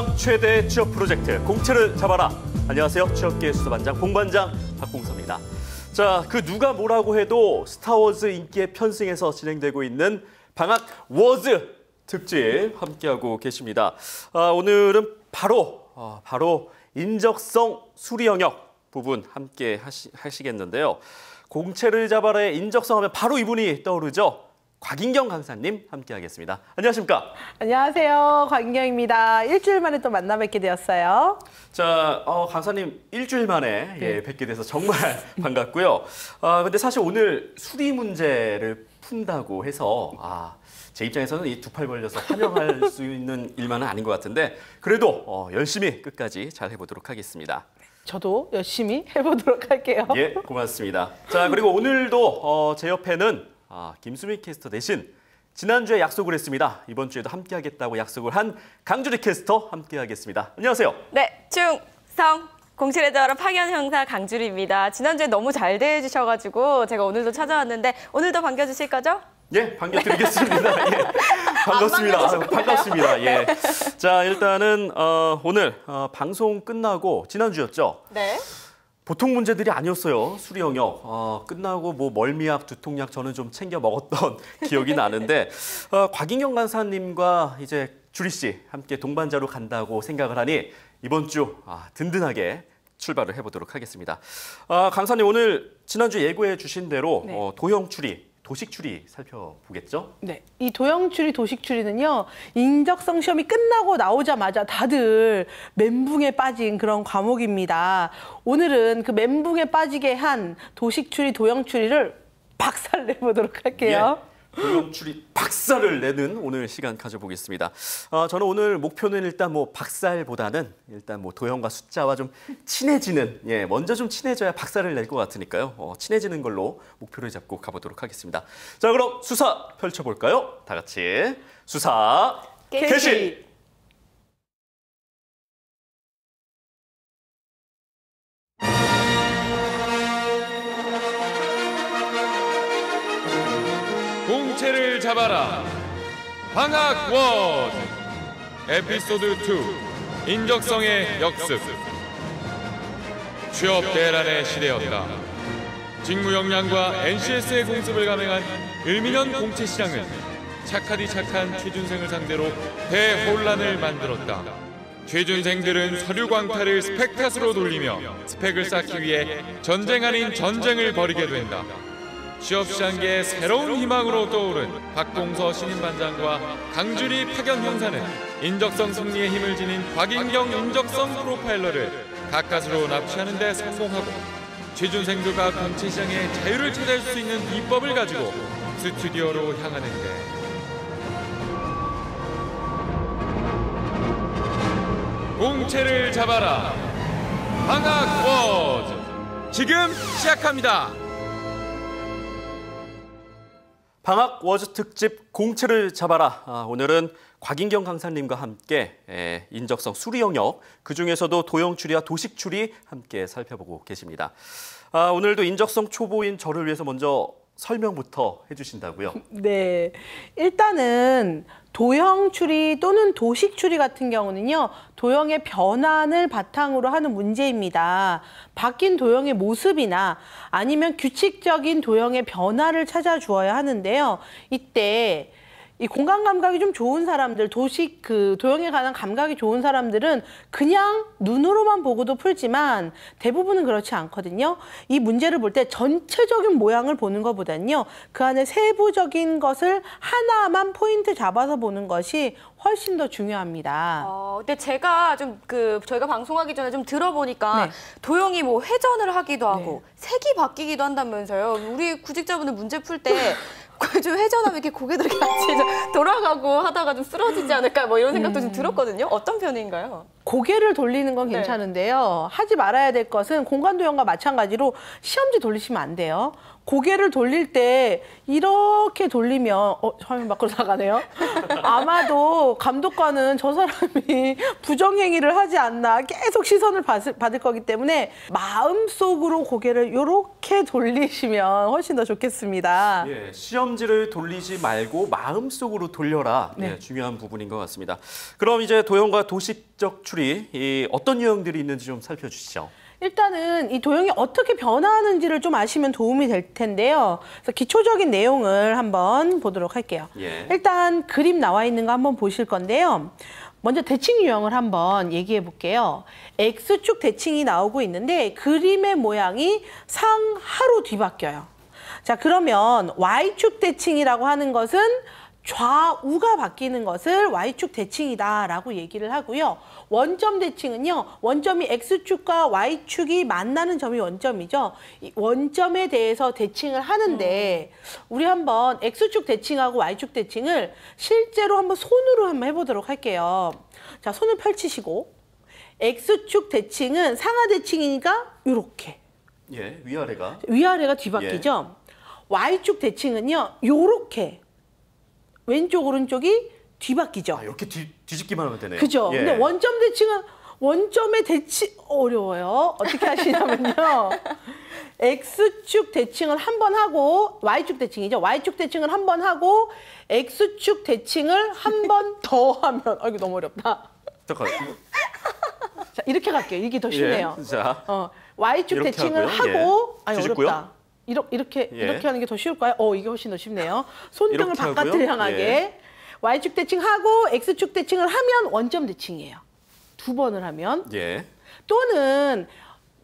세상 최대 취업 프로젝트 공채를 잡아라. 안녕하세요. 취업계 수사반장 봉반장 박봉서입니다. 자, 그 누가 뭐라고 해도 스타워즈 인기에 편승해서 진행되고 있는 방학 워즈 특집 함께하고 계십니다. 오늘은 바로 인적성 수리 영역 부분 함께 하시겠는데요. 공채를 잡아라의 인적성 하면 바로 이분이 떠오르죠. 곽인경 강사님 함께하겠습니다. 안녕하십니까? 안녕하세요. 곽인경입니다. 일주일 만에 또 만나 뵙게 되었어요. 자, 강사님 일주일 만에 네. 뵙게 돼서 정말 반갑고요. 근데 사실 오늘 수리 문제를 푼다고 해서 제 입장에서는 이 두 팔 벌려서 환영할 수 있는 일만은 아닌 것 같은데 그래도 열심히 끝까지 잘 해보도록 하겠습니다. 저도 열심히 해보도록 할게요. 예, 고맙습니다. 자, 그리고 오늘도 제 옆에는 김수미 캐스터 대신 지난주에 약속을 했습니다. 이번 주에도 함께하겠다고 약속을 한 강주리 캐스터 함께하겠습니다. 안녕하세요. 네, 충성 공채를 잡아라 파견 형사 강주리입니다. 지난주에 너무 잘 대해주셔가지고 제가 오늘도 찾아왔는데 오늘도 반겨주실 거죠? 예, 반겨드리겠습니다. 예, 반갑습니다. 반갑습니다. 예. 자, 일단은 오늘 방송 끝나고 지난주였죠? 네. 보통 문제들이 아니었어요. 수리 영역. 끝나고 뭐 멀미약, 두통약 저는 좀 챙겨 먹었던 기억이 나는데 곽인경 강사님과 이제 주리 씨 함께 동반자로 간다고 생각을 하니 이번 주 든든하게 출발을 해보도록 하겠습니다. 강사님 오늘 지난주 예고해 주신 대로 네. 도형 추리, 도식 추리 살펴보겠죠? 네, 이 도형 추리, 도식 추리는요. 인적성 시험이 끝나고 나오자마자 다들 멘붕에 빠진 그런 과목입니다. 오늘은 그 멘붕에 빠지게 한 도식 추리, 도형 추리를 박살 내보도록 할게요. 예. 도형 추리 박살을 내는 오늘 시간 가져보겠습니다. 저는 오늘 목표는 일단 뭐 박살보다는 일단 뭐 도형과 숫자와 좀 친해지는, 먼저 좀 친해져야 박살을 낼 것 같으니까요. 친해지는 걸로 목표를 잡고 가보도록 하겠습니다. 자, 그럼 수사 펼쳐볼까요? 다 같이 수사 개시! 공채를 잡아라. 방학 워즈 에피소드 2 인적성의 역습. 취업 대란의 시대였다. 직무 역량과 NCS의 공습을 감행한 을미년 공채 시장은 착하디 착한 취준생을 상대로 대혼란을 만들었다. 취준생들은 서류 광탈을 스펙 탓으로 돌리며 스펙을 쌓기 위해 전쟁 아닌 전쟁을 벌이게 된다. 취업시장계의 새로운 희망으로 떠오른 박봉서 신임반장과 강주리 파견 형사는 인적성 승리에 힘을 지닌 곽인경 인적성 프로파일러를 가까스로 납치하는 데 성공하고 취준생들과 공채시장의 자유를 찾을 수 있는 비법을 가지고 스튜디오로 향하는데 공채를 잡아라. 방학 워즈 지금 시작합니다. 방학 워즈 특집 공채를 잡아라. 오늘은 곽인경 강사님과 함께 인적성 수리 영역, 그중에서도 도형 추리와 도식 추리 함께 살펴보고 계십니다. 오늘도 인적성 초보인 저를 위해서 먼저 설명부터 해주신다고요? 네, 일단은 도형 추리 또는 도식 추리 같은 경우는요. 도형의 변환을 바탕으로 하는 문제입니다. 바뀐 도형의 모습이나 아니면 규칙적인 도형의 변화를 찾아주어야 하는데요. 이때 이 공간 감각이 좀 좋은 사람들, 도형에 관한 감각이 좋은 사람들은 그냥 눈으로만 보고도 풀지만 대부분은 그렇지 않거든요. 이 문제를 볼 때 전체적인 모양을 보는 것보다는요. 그 안에 세부적인 것을 하나만 포인트 잡아서 보는 것이 훨씬 더 중요합니다. 근데 제가 저희가 방송하기 전에 좀 들어보니까 네. 도형이 뭐 회전을 하기도 하고 네. 색이 바뀌기도 한다면서요. 우리 구직자분들 문제 풀 때 좀 회전하면 이렇게 고개들이 같이 좀 돌아가고 하다가 좀 쓰러지지 않을까 뭐 이런 생각도 좀 들었거든요. 어떤 편인가요? 고개를 돌리는 건 괜찮은데요. 하지 말아야 될 것은 공간 도형과 마찬가지로 시험지 돌리시면 안 돼요. 고개를 돌릴 때 이렇게 돌리면 화면 밖으로 나가네요. 아마도 감독관은 저 사람이 부정행위를 하지 않나 계속 시선을 받을 거기 때문에 마음속으로 고개를 이렇게 돌리시면 훨씬 더 좋겠습니다. 예, 시험지를 돌리지 말고 마음속으로 돌려라. 예, 중요한 부분인 것 같습니다. 그럼 이제 도형과 도식적 추리 어떤 유형들이 있는지 좀 살펴주시죠. 일단은 이 도형이 어떻게 변화하는지를 좀 아시면 도움이 될 텐데요. 그래서 기초적인 내용을 한번 보도록 할게요. 예. 일단 그림 나와 있는 거 한번 보실 건데요. 먼저 대칭 유형을 한번 얘기해 볼게요. X축 대칭이 나오고 있는데 그림의 모양이 상하로 뒤바뀌어요. 자, 그러면 Y축 대칭이라고 하는 것은 좌우가 바뀌는 것을 Y축 대칭이다라고 얘기를 하고요. 원점 대칭은요. 원점이 X축과 Y축이 만나는 점이 원점이죠. 이 원점에 대해서 대칭을 하는데 우리 한번 X축 대칭하고 Y축 대칭을 실제로 한번 손으로 한번 해보도록 할게요. 자, 손을 펼치시고 X축 대칭은 상하 대칭이니까 이렇게 예, 위아래가. 위아래가 뒤바뀌죠. Y축 대칭은요. 요렇게 왼쪽 오른쪽이 뒤바뀌죠. 아, 이렇게 뒤집기만 하면 되네요. 그죠? 예. 근데 원점 대칭은 원점의 대칭 어려워요. 어떻게 하시냐면요. X축 대칭을 한 번 하고 Y축 대칭이죠. Y축 대칭을 한 번 하고 X축 대칭을 한 번 더 하면 이거 너무 어렵다. 잠깐. 자, 이렇게 갈게요. 이게 더 쉽네요. 예, 자. Y축 이렇게 대칭을 하고요. 하고 예. 아니 뒤집고요. 어렵다. 이렇게 예. 이렇게 하는 게 더 쉬울까요? 이게 훨씬 더 쉽네요. 손등을 이렇게 바깥을 하고요. 향하게 예. Y축 대칭하고 X축 대칭을 하면 원점 대칭이에요. 두 번을 하면 예. 또는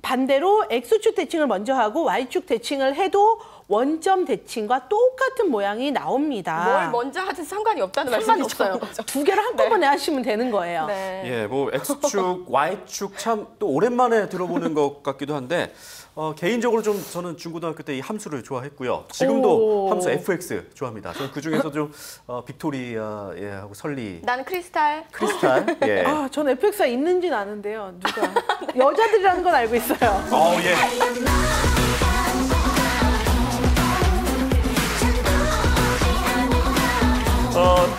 반대로 X축 대칭을 먼저 하고 Y축 대칭을 해도 원점 대칭과 똑같은 모양이 나옵니다. 뭘 먼저 하든 상관이 없다는 상관없어요. 말씀이죠. 두 개를 한꺼번에 하시면 되는 거예요. 네. 예, 뭐 X축, Y축 참 또 오랜만에 들어보는 것 같기도 한데 개인적으로 좀 저는 중고등학교 때 이 함수를 좋아했고요. 지금도 함수 fx 좋아합니다. 저는 그 중에서 좀 빅토리아 하고 설리, 나는 크리스탈. 크리스탈. 예. 전 FX가 있는지는 아는데요. 누가 여자들이라는 건 알고 있어요. 예.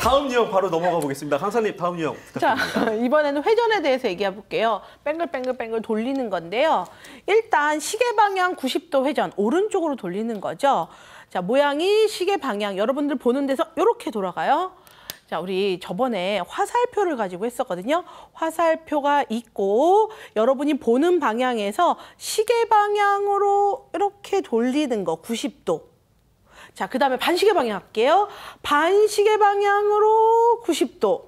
다음 유형 바로 넘어가 보겠습니다. 강사님 다음 유형 자, 부탁드립니다. 이번에는 회전에 대해서 얘기해 볼게요. 뱅글뱅글뱅글 돌리는 건데요. 일단 시계 방향 90도 회전, 오른쪽으로 돌리는 거죠. 자, 모양이 시계 방향, 여러분들 보는 데서 이렇게 돌아가요. 자, 우리 저번에 화살표를 가지고 했었거든요. 화살표가 있고 여러분이 보는 방향에서 시계 방향으로 이렇게 돌리는 거 90도. 자, 그 다음에 반시계 방향 할게요. 반시계 방향으로 90도.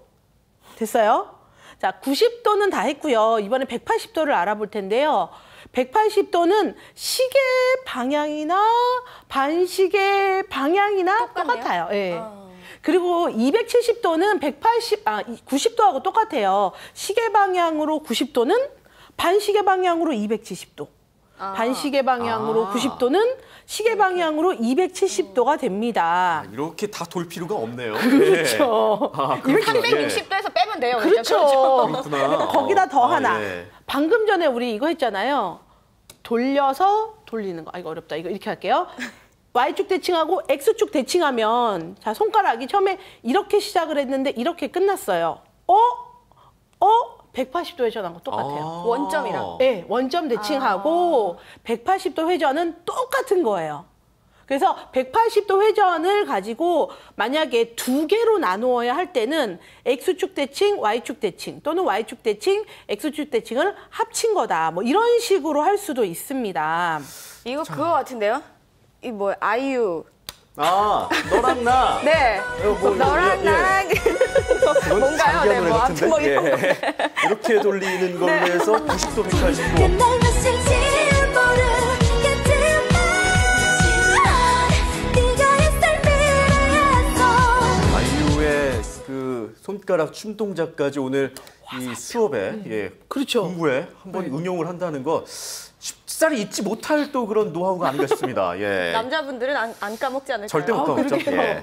됐어요? 자, 90도는 다 했고요. 이번에 180도를 알아볼 텐데요. 180도는 시계 방향이나 반시계 방향이나 똑같네요? 똑같아요. 예. 그리고 270도는 90도하고 똑같아요. 시계 방향으로 90도는 반시계 방향으로 270도. 반시계 방향으로 90도는 시계 방향으로 270도가 됩니다. 이렇게 다 돌 필요가 없네요. 그렇죠. 아, 360도에서 빼면 돼요. 그렇죠. 그렇구나. 거기다 더 하나. 예. 방금 전에 우리 이거 했잖아요. 돌려서 돌리는 거. 이거 어렵다. 이거 이렇게 할게요. Y축 대칭하고 X축 대칭하면 자, 손가락이 처음에 이렇게 시작을 했는데 이렇게 끝났어요. 180도 회전한 거 똑같아요. 원점이랑. 네, 원점 대칭하고 180도 회전은 똑같은 거예요. 그래서 180도 회전을 가지고 만약에 두 개로 나누어야 할 때는 X축 대칭, Y축 대칭 또는 Y축 대칭, X축 대칭을 합친 거다. 뭐 이런 식으로 할 수도 있습니다. 이거 그거 같은데요? 이 뭐야? 아이유. 너랑 나. 네. 너랑 나랑 뭔가요? 네, 뭐 아무튼 뭐 이런 거. 이렇게 돌리는 걸로 해서 90도, 180도. 아이유의 그 손가락 춤 동작까지 오늘 이 수업에 그렇죠. 공부에 한번 응용을 한다는 거 쉽사리 잊지 못할 또 그런 노하우가 아닌가 싶습니다. 예. 남자분들은 안 까먹지 않을까요? 절대 못 까먹죠. 그러게요. 예.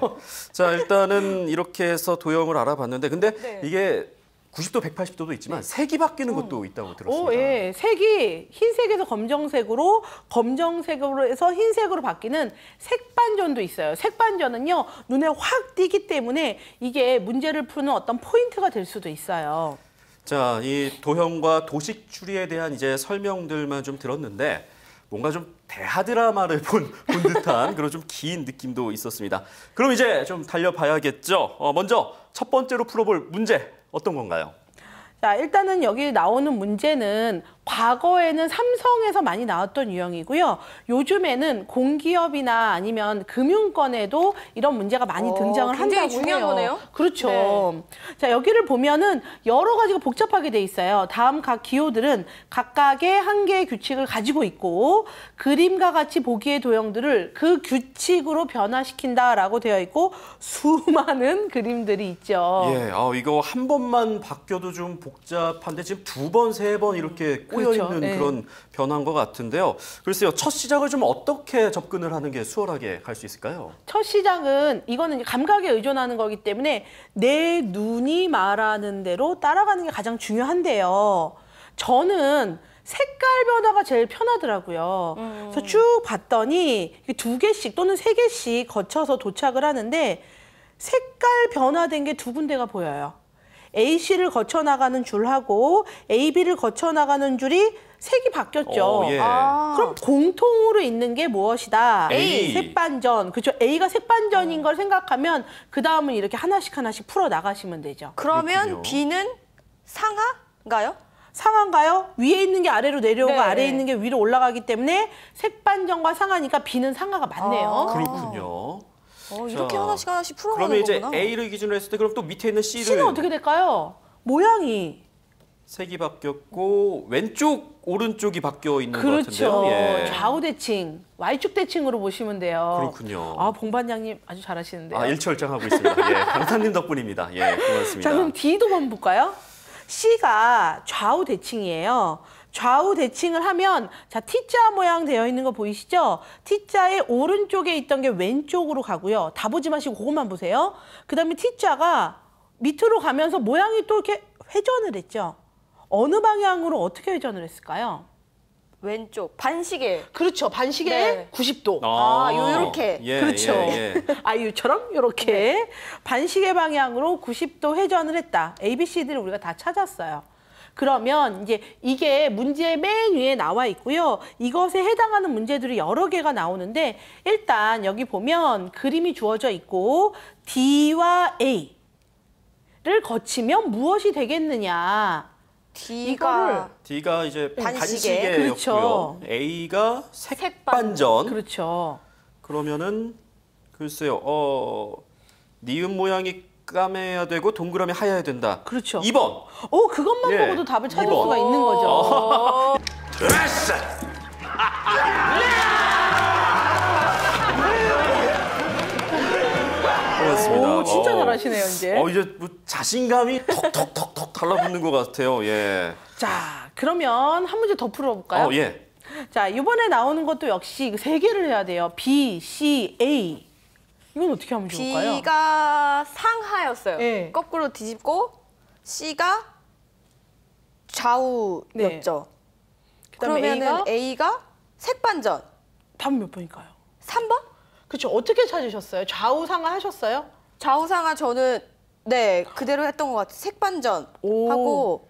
자, 일단은 이렇게 해서 도형을 알아봤는데 근데 네. 이게 90도, 180도도 있지만 색이 바뀌는 것도 있다고 들었습니다. 예. 색이 흰색에서 검정색으로, 검정색으로 해서 흰색으로 바뀌는 색반전도 있어요. 색반전은요, 눈에 확 띄기 때문에 이게 문제를 푸는 어떤 포인트가 될 수도 있어요. 자, 이 도형과 도식 추리에 대한 이제 설명들만 좀 들었는데 뭔가 좀 대하드라마를 본 듯한 그런 좀 긴 느낌도 있었습니다. 그럼 이제 좀 달려봐야겠죠. 먼저 첫 번째로 풀어볼 문제 어떤 건가요? 자, 일단은 여기 나오는 문제는 과거에는 삼성에서 많이 나왔던 유형이고요. 요즘에는 공기업이나 아니면 금융권에도 이런 문제가 많이 등장을 굉장히 한다고 중요한 해요. 거네요. 그렇죠. 네. 자, 여기를 보면은 여러 가지가 복잡하게 돼 있어요. 다음 각 기호들은 각각의 한 개의 규칙을 가지고 있고 그림과 같이 보기의 도형들을 그 규칙으로 변화시킨다라고 되어 있고 수많은 그림들이 있죠. 예, 이거 한 번만 바뀌어도 좀 복잡한데 지금 두 번, 세 번 이렇게 꼬여있는 그렇죠. 네. 그런 변화인 것 같은데요. 글쎄요, 첫 시작을 좀 어떻게 접근을 하는 게 수월하게 갈 수 있을까요? 첫 시작은 이거는 이제 감각에 의존하는 거기 때문에 내 눈이 말하는 대로 따라가는 게 가장 중요한데요. 저는 색깔 변화가 제일 편하더라고요. 그래서 쭉 봤더니 두 개씩 또는 세 개씩 거쳐서 도착을 하는데 색깔 변화된 게 두 군데가 보여요. AC를 거쳐 나가는 줄하고 AB를 거쳐 나가는 줄이 색이 바뀌었죠. 예. 그럼 공통으로 있는 게 무엇이다? A. 색반전. 그렇죠. A가 색반전인 걸 생각하면 그 다음은 이렇게 하나씩 하나씩 풀어 나가시면 되죠. 그러면 그렇군요. B는 상하인가요? 상한가요? 위에 있는 게 아래로 내려오고 네. 아래에 있는 게 위로 올라가기 때문에 색반전과 상하니까 B는 상하가 맞네요. 그렇군요. 이렇게 자, 하나씩 풀어가는 그러면 이제 거구나. A를 기준으로 했을 때 그럼 또 밑에 있는 C를 C는 어떻게 될까요? 모양이. 색이 바뀌었고 왼쪽, 오른쪽이 바뀌어 있는 것 그렇죠. 같은데요. 예. 좌우 대칭, Y축 대칭으로 보시면 돼요. 그렇군요. 아, 봉반장님 아주 잘하시는데요. 일처일장하고 있습니다. 예, 강사님 덕분입니다. 예, 고맙습니다. 자, 그럼 D도 한번 볼까요? C가 좌우 대칭이에요. 좌우 대칭을 하면 자 T자 모양 되어 있는 거 보이시죠? T자의 오른쪽에 있던 게 왼쪽으로 가고요. 다 보지 마시고 그것만 보세요. 그다음에 T자가 밑으로 가면서 모양이 또 이렇게 회전을 했죠. 어느 방향으로 어떻게 회전을 했을까요? 왼쪽 반시계. 그렇죠. 반시계 네. 90도. 요렇게. 예, 그렇죠. 예, 예. 아이유처럼 이렇게 반시계 방향으로 90도 회전을 했다. A, B, C, D를 우리가 다 찾았어요. 그러면 이제 이게 문제 맨 위에 나와 있고요. 이것에 해당하는 문제들이 여러 개가 나오는데 일단 여기 보면 그림이 주어져 있고 D와 A를 거치면 무엇이 되겠느냐. D가 D가 이제 반시계. 반시계였고요. 그렇죠. A가 색반전. 그렇죠. 그러면은 글쎄요. 니은 모양이 까매야 되고 동그라미 하얘야 된다. 그렇죠. 2번. 그것만 예, 보고도 답을 찾을 2번. 수가 있는 거죠. 고맙습니다. 오, 진짜 잘하시네요, 이제. 이제 뭐 자신감이 톡톡톡톡 달라붙는 것 같아요. 예. 자, 그러면 한 문제 더 풀어볼까요? 예. 자, 이번에 나오는 것도 역시 세 개를 해야 돼요. B, C, A. 이건 어떻게 하면 좋을까요? B가 상하였어요. 네. 거꾸로 뒤집고 C가 좌우였죠. 그다음에 그러면은 A가 색반전. 답은 몇 번일까요? 3번? 그렇죠. 어떻게 찾으셨어요? 좌우 상하 하셨어요? 좌우상하 저는 네 그대로 했던 것 같아요. 색반전 오. 하고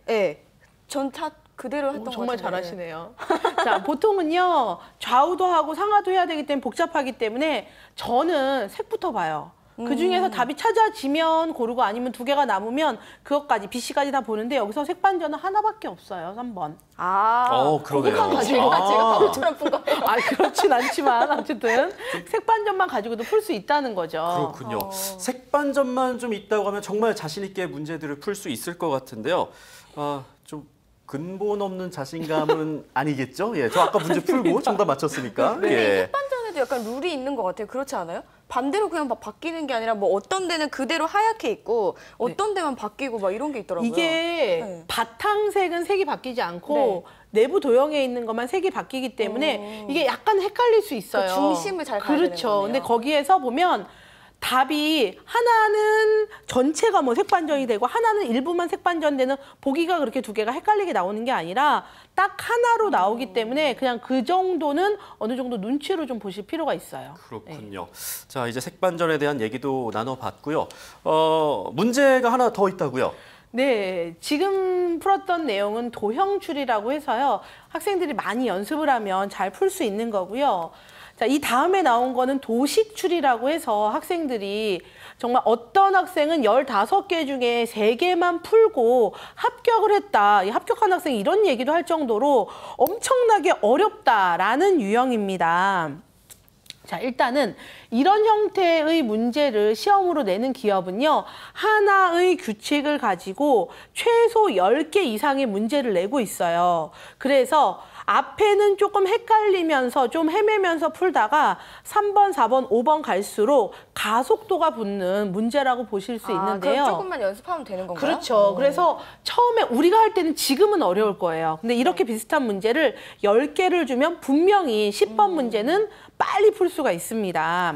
전차 그대로 했던 것 정말 같아요. 잘하시네요. 자, 보통은요. 좌우도 하고 상하도 해야 되기 때문에 복잡하기 때문에 저는 색부터 봐요. 그중에서 답이 찾아지면 고르고 아니면 두 개가 남으면 그것까지 BC까지 다 보는데 여기서 색반전은 하나밖에 없어요. 3번. 그러네요. 그것만 가지고 제가 바보처럼 푼 거예요. 그렇진 않지만 어쨌든 색반전만 가지고도 풀 수 있다는 거죠. 그렇군요. 색반전만 좀 있다고 하면 정말 자신 있게 문제들을 풀 수 있을 것 같은데요. 좀 근본 없는 자신감은 아니겠죠? 예, 저 아까 문제 풀고 정답 맞췄으니까. 예. 색반전에도 약간 룰이 있는 것 같아요. 그렇지 않아요? 반대로 그냥 막 바뀌는 게 아니라 뭐 어떤 데는 그대로 하얗게 있고 어떤 데만 바뀌고 막 이런 게 있더라고요. 이게 네. 바탕색은 색이 바뀌지 않고 내부 도형에 있는 것만 색이 바뀌기 때문에 이게 약간 헷갈릴 수 있어요. 그 중심을 잘 가야 되는 그렇죠. 거네요. 근데 거기에서 보면 답이 하나는 전체가 뭐 색반전이 되고 하나는 일부만 색반전되는 보기가 그렇게 두 개가 헷갈리게 나오는 게 아니라 딱 하나로 나오기 때문에 그냥 그 정도는 어느 정도 눈치로 좀 보실 필요가 있어요. 그렇군요. 자, 이제 색반전에 대한 얘기도 나눠봤고요. 문제가 하나 더 있다고요? 네, 지금 풀었던 내용은 도형 추리라고 해서요. 학생들이 많이 연습을 하면 잘 풀 수 있는 거고요. 자, 이 다음에 나온 거는 도식 추리라고 해서 학생들이 정말 어떤 학생은 15개 중에 3개만 풀고 합격을 했다. 이 합격한 학생이 이런 얘기도 할 정도로 엄청나게 어렵다라는 유형입니다. 자, 일단은 이런 형태의 문제를 시험으로 내는 기업은요, 하나의 규칙을 가지고 최소 10개 이상의 문제를 내고 있어요. 그래서 앞에는 조금 헷갈리면서 좀 헤매면서 풀다가 3번, 4번, 5번 갈수록 가속도가 붙는 문제라고 보실 수 있는데요. 그럼 조금만 연습하면 되는 건가요? 그렇죠. 그래서 처음에 우리가 할 때는 지금은 어려울 거예요. 근데 이렇게 비슷한 문제를 10개를 주면 분명히 10번 문제는 빨리 풀 수가 있습니다.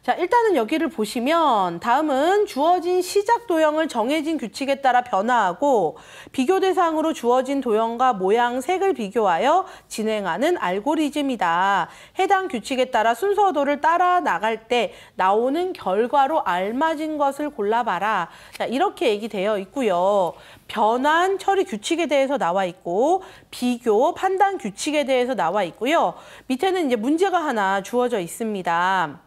자, 일단은 여기를 보시면 다음은 주어진 시작 도형을 정해진 규칙에 따라 변화하고 비교 대상으로 주어진 도형과 모양, 색을 비교하여 진행하는 알고리즘이다. 해당 규칙에 따라 순서도를 따라 나갈 때 나오는 결과로 알맞은 것을 골라봐라. 자, 이렇게 얘기되어 있고요. 변환, 처리 규칙에 대해서 나와 있고 비교, 판단 규칙에 대해서 나와 있고요. 밑에는 이제 문제가 하나 주어져 있습니다.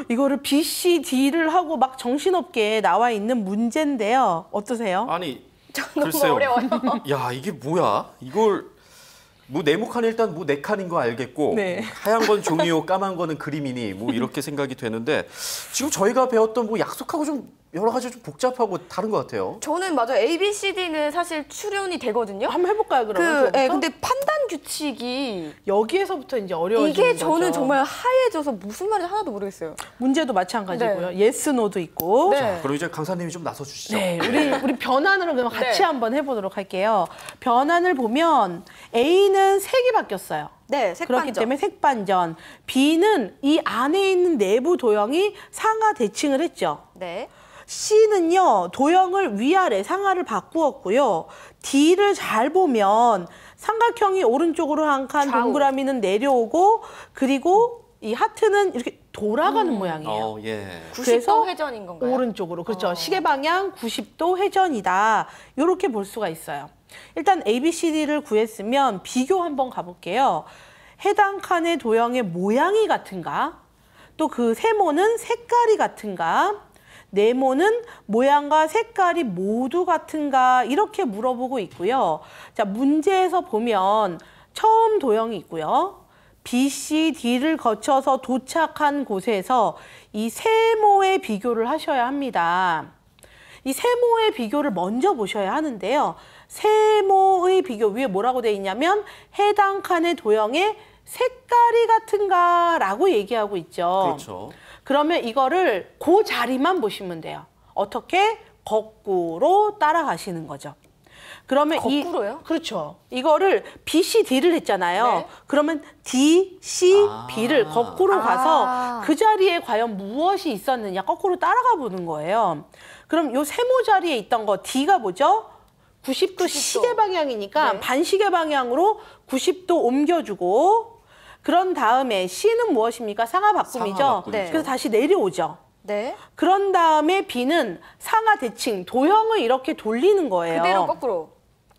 이거를 B, C, D를 하고 막 정신없게 나와 있는 문제인데요. 어떠세요? 아니, 너무 글쎄요. 어려워요. 야, 이게 뭐야? 이걸 뭐 네모칸이 일단 뭐 4칸인 거 알겠고 네. 하얀 건 종이요, 까만 거는 그림이니 뭐 이렇게 생각이 되는데 지금 저희가 배웠던 뭐 약속하고 좀 여러 가지 좀 복잡하고 다른 것 같아요. 저는 맞아 A, B, C, D는 사실 추론이 되거든요. 한번 해볼까요, 그러면? 근데 판단 규칙이 여기에서부터 이제 어려워지는 이게 거죠. 저는 정말 하얘져서 무슨 말인지 하나도 모르겠어요. 문제도 마찬가지고요. 네. yes, no도 있고. 네. 그럼 이제 강사님이 좀 나서 주시죠. 네, 우리 변환으로 그럼 같이 네. 한번 해보도록 할게요. 변환을 보면 A는 색이 바뀌었어요. 네, 색반전. 그렇기 때문에 색반전. B는 이 안에 있는 내부 도형이 상하 대칭을 했죠. 네. C는요, 도형을 위아래 상하를 바꾸었고요. D를 잘 보면 삼각형이 오른쪽으로 한 칸, 좌우. 동그라미는 내려오고, 그리고 이 하트는 이렇게 돌아가는 모양이에요. 예. 90도 회전인 건가요? 오른쪽으로. 그렇죠. 시계 방향 90도 회전이다. 이렇게 볼 수가 있어요. 일단 A, B, C, D를 구했으면 비교 한번 가볼게요. 해당 칸의 도형의 모양이 같은가? 또 그 세모는 색깔이 같은가? 네모는 모양과 색깔이 모두 같은가? 이렇게 물어보고 있고요. 자, 문제에서 보면 처음 도형이 있고요. B, C, D를 거쳐서 도착한 곳에서 이 세모의 비교를 하셔야 합니다. 이 세모의 비교를 먼저 보셔야 하는데요. 세모의 비교 위에 뭐라고 되어 있냐면 해당 칸의 도형의 색깔이 같은가 라고 얘기하고 있죠. 그렇죠. 그러면 이거를 그 자리만 보시면 돼요. 어떻게? 거꾸로 따라가시는 거죠. 그러면 거꾸로요? 그렇죠. 이거를 B, C, D를 했잖아요. 네. 그러면 D, C, B를 거꾸로 가서 그 자리에 과연 무엇이 있었느냐 거꾸로 따라가 보는 거예요. 그럼 요 세모 자리에 있던 거 D가 뭐죠? 90도 시계 방향이니까 네. 반시계 방향으로 90도 옮겨주고 그런 다음에 C는 무엇입니까? 상하 바꿈이죠. 상하 바꿈이죠. 네. 그래서 다시 내려오죠. 네. 그런 다음에 B는 상하 대칭, 도형을 이렇게 돌리는 거예요. 그대로 거꾸로.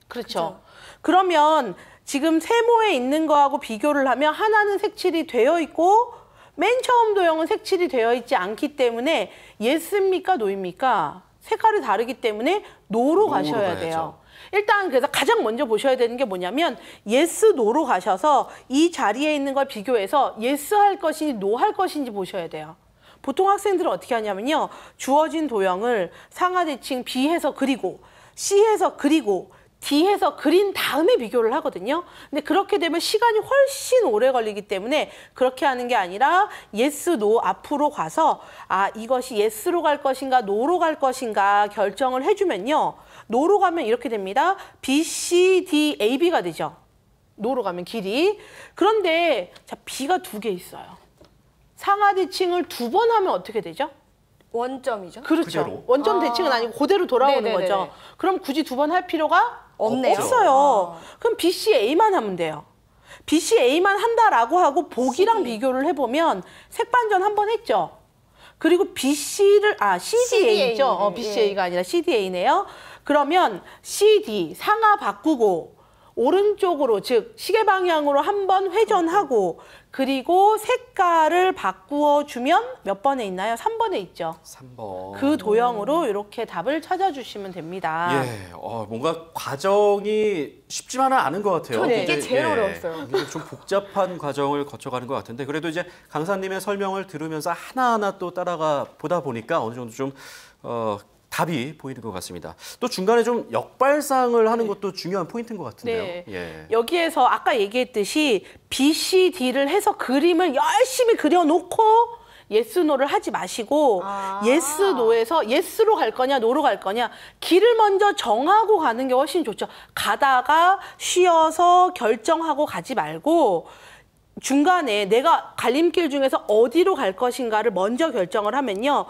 그렇죠. 그러면 지금 세모에 있는 거하고 비교를 하면 하나는 색칠이 되어 있고 맨 처음 도형은 색칠이 되어 있지 않기 때문에 예스입니까? 노입니까? 색깔이 다르기 때문에 노로 가셔야 가야죠. 돼요. 일단 그래서 가장 먼저 보셔야 되는 게 뭐냐면 예스, 노로 가셔서 이 자리에 있는 걸 비교해서 예스 할 것인지 노 할 것인지 보셔야 돼요. 보통 학생들은 어떻게 하냐면요. 주어진 도형을 상하 대칭 B해서 그리고 C해서 그리고 D해서 그린 다음에 비교를 하거든요. 근데 그렇게 되면 시간이 훨씬 오래 걸리기 때문에 그렇게 하는 게 아니라 yes, no 앞으로 가서 아 이것이 yes로 갈 것인가 no로 갈 것인가 결정을 해주면요. no로 가면 이렇게 됩니다. B, C, D, A, B가 되죠. no로 가면 길이. 그런데 자 B가 2개 있어요. 상하 대칭을 2번 하면 어떻게 되죠? 원점이죠? 그렇죠. 그대로? 원점 대칭은 아니고 그대로 돌아오는 네네네네. 거죠. 그럼 굳이 두 번 할 필요가 없네요. 없어요. 그럼 BCA만 하면 돼요. BCA만 한다라고 하고 보기랑 CD. 비교를 해보면 색반전 한 번 했죠. 그리고 CDA죠. BCA가 아니라 CDA네요. 그러면 CD 상하 바꾸고 오른쪽으로 즉 시계 방향으로 한 번 회전하고 그리고 색깔을 바꾸어 주면 몇 번에 있나요? 3번에 있죠. 3번. 그 도형으로 이렇게 답을 찾아주시면 됩니다. 예, 뭔가 과정이 쉽지만은 않은 것 같아요. 전 이게 굉장히, 제일 어려웠어요. 굉장히 좀 복잡한 과정을 거쳐가는 것 같은데 그래도 이제 강사님의 설명을 들으면서 하나하나 또 따라가 보다 보니까 어느 정도 좀 답이 보이는 것 같습니다. 또 중간에 좀 역발상을 하는 것도 중요한 포인트인 것 같은데요. 네. 예. 여기에서 아까 얘기했듯이 B, C, D를 해서 그림을 열심히 그려놓고 예스, 노를 하지 마시고 예스, 노에서 예스로 갈 거냐, 노로 갈 거냐 길을 먼저 정하고 가는 게 훨씬 좋죠. 가다가 쉬어서 결정하고 가지 말고 중간에 내가 갈림길 중에서 어디로 갈 것인가를 먼저 결정을 하면요.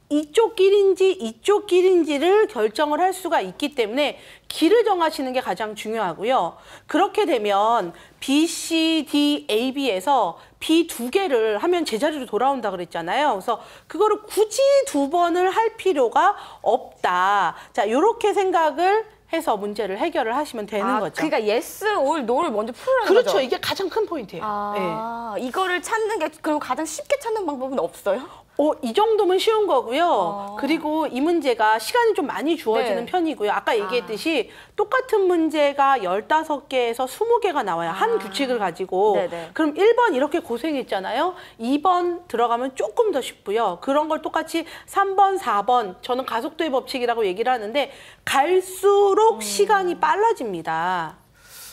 이쪽 길인지 이쪽 길인지를 결정을 할 수가 있기 때문에 길을 정하시는 게 가장 중요하고요. 그렇게 되면 B, C, D, A, B에서 B 2개를 하면 제자리로 돌아온다 그랬잖아요. 그래서 그거를 굳이 2번을 할 필요가 없다. 자, 이렇게 생각을 해서 문제를 해결을 하시면 되는 거죠. 그러니까 yes, or no를 먼저 풀으라는 그렇죠. 거죠? 이게 가장 큰 포인트예요. 네. 이거를 찾는 게 그럼 가장 쉽게 찾는 방법은 없어요? 이 정도면 쉬운 거고요. 그리고 이 문제가 시간이 좀 많이 주어지는 네. 편이고요. 아까 얘기했듯이 똑같은 문제가 15개에서 20개가 나와요. 한 규칙을 가지고. 네네. 그럼 1번 이렇게 고생했잖아요. 2번 들어가면 조금 더 쉽고요. 그런 걸 똑같이 3번, 4번, 저는 가속도의 법칙이라고 얘기를 하는데 갈수록 시간이 빨라집니다.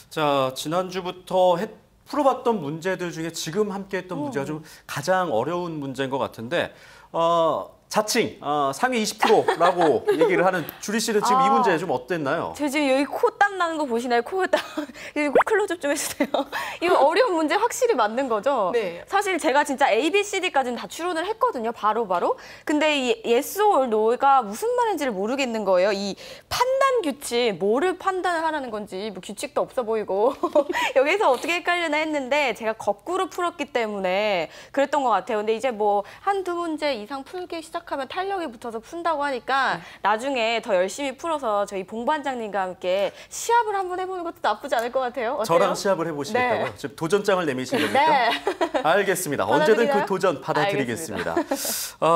자, 지난주부터 풀어봤던 문제들 중에 지금 함께했던 문제가 좀 가장 어려운 문제인 것 같은데 자칭 상위 20%라고 얘기를 하는 주리 씨는 지금 이 문제 좀 어땠나요? 저 지금 여기 코땀 나는 거 보시나요? 코땀. 이거 클로즈업 좀 해주세요. 이거 어려운 문제 확실히 맞는 거죠? 네. 사실 제가 진짜 A, B, C, D까지는 다 추론을 했거든요. 바로. 근데 이 yes or no가 무슨 말인지를 모르겠는 거예요. 이 판단 규칙, 뭐를 판단을 하라는 건지 뭐 규칙도 없어 보이고 여기서 어떻게 헷갈리나 했는데 제가 거꾸로 풀었기 때문에 그랬던 것 같아요. 근데 이제 뭐 한두 문제 이상 풀기 시작하면 탄력이 붙어서 푼다고 하니까 나중에 더 열심히 풀어서 저희 봉반장님과 함께 시합을 한번 해보는 것도 나쁘지 않을 것 같아요. 어때요? 저랑 시합을 해보시겠다고요? 네. 지금 도전장을 내미신 겁니까? 네. 알겠습니다. 언제든 그 받아들이나요? 도전 받아드리겠습니다.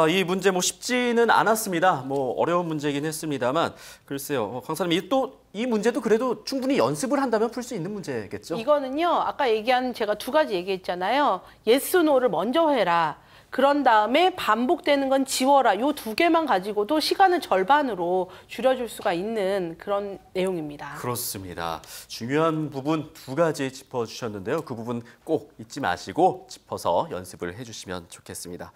이 문제 뭐 쉽지는 않았습니다. 뭐 어려운 문제긴 했습니다만 글쎄요, 강사님 이 문제도 그래도 충분히 연습을 한다면 풀 수 있는 문제겠죠? 이거는요. 아까 얘기한 제가 2가지 얘기했잖아요. 예스, 노를 먼저 해라. 그런 다음에 반복되는 건 지워라. 이 2개만 가지고도 시간을 절반으로 줄여줄 수가 있는 그런 내용입니다. 그렇습니다. 중요한 부분 2가지 짚어주셨는데요. 그 부분 꼭 잊지 마시고 짚어서 연습을 해주시면 좋겠습니다.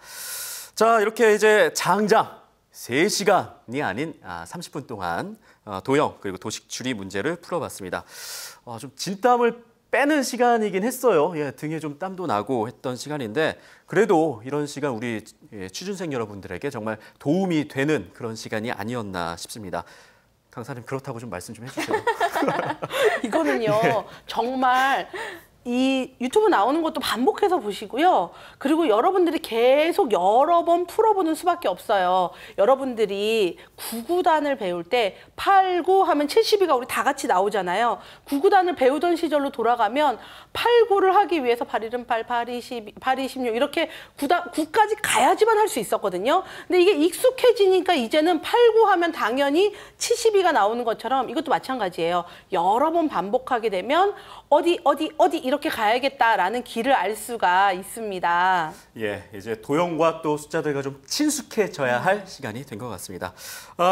자, 이렇게 이제 장장 3시간이 아닌 30분 동안 도형 그리고 도식 추리 문제를 풀어봤습니다. 좀 진땀을 빼는 시간이긴 했어요. 예, 등에 좀 땀도 나고 했던 시간인데 그래도 이런 시간 우리 취준생 여러분들에게 정말 도움이 되는 그런 시간이 아니었나 싶습니다. 강사님 그렇다고 좀 말씀 좀 해주세요. 이거는요. 정말 이 유튜브 나오는 것도 반복해서 보시고요. 그리고 여러분들이 계속 여러 번 풀어보는 수밖에 없어요. 여러분들이 9구단을 배울 때 8, 9 하면 72가 우리 다 같이 나오잖아요. 9구단을 배우던 시절로 돌아가면 8, 9를 하기 위해서 8, 1은 8, 8, 20, 8, 26 이렇게 9까지 가야지만 할 수 있었거든요. 근데 이게 익숙해지니까 이제는 8, 9 하면 당연히 72가 나오는 것처럼 이것도 마찬가지예요. 여러 번 반복하게 되면 어디 이렇게 가야겠다라는 길을 알 수가 있습니다. 예, 이제 도형과 또 숫자들과 좀 친숙해져야 할 시간이 된 것 같습니다.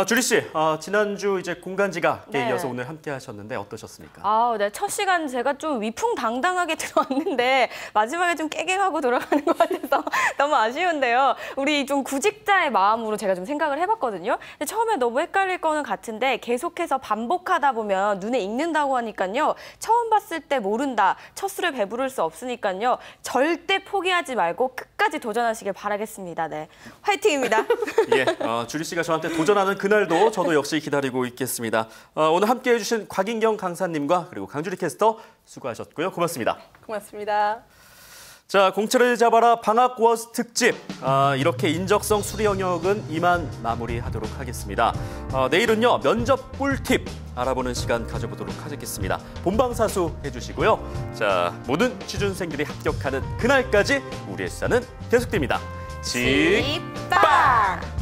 주리 씨, 지난주 이제 공간지각에 네. 이어서 오늘 함께 하셨는데 어떠셨습니까? 네. 첫 시간 제가 좀 위풍당당하게 들어왔는데 마지막에 좀 깨갱하고 돌아가는 것 같아서 너무 아쉬운데요. 우리 좀 구직자의 마음으로 제가 좀 생각을 해봤거든요. 근데 처음에 너무 헷갈릴 거는 같은데 계속해서 반복하다 보면 눈에 익는다고 하니까요. 처음 봤을 때 모른다, 첫 수를 배부를 수 없으니까요. 절대 포기하지 말고 끝까지 도전하시길 바라겠습니다. 네, 화이팅입니다. 예, 주리 씨가 저한테 도전하는 그날도 저도 역시 기다리고 있겠습니다. 오늘 함께해 주신 곽인경 강사님과 그리고 강주리 캐스터 수고하셨고요. 고맙습니다. 고맙습니다. 자, 공채를 잡아라 방학워스 특집. 이렇게 인적성 수리 영역은 이만 마무리하도록 하겠습니다. 내일은요, 면접 꿀팁 알아보는 시간 가져보도록 하겠습니다. 본방사수 해주시고요. 자, 모든 취준생들이 합격하는 그날까지 우리의 수사는 계속됩니다. 집밥!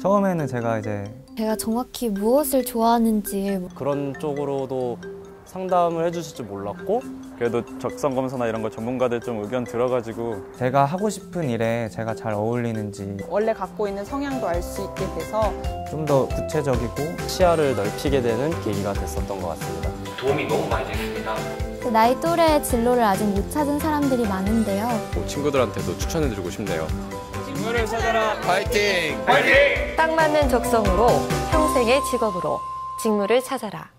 처음에는 제가 정확히 무엇을 좋아하는지 그런 쪽으로도 상담을 해주실 줄 몰랐고 그래도 적성검사나 이런 거 전문가들 좀 의견 들어가지고 제가 하고 싶은 일에 제가 잘 어울리는지 원래 갖고 있는 성향도 알 수 있게 돼서 좀 더 구체적이고 시야를 넓히게 되는 계기가 됐었던 것 같습니다. 도움이 너무 많이 됐습니다. 나이 또래의 진로를 아직 못 찾은 사람들이 많은데요. 친구들한테도 추천해드리고 싶네요. 직무를 찾아라. 파이팅! 파이팅! 딱 맞는 적성으로 평생의 직업으로 직무를 찾아라.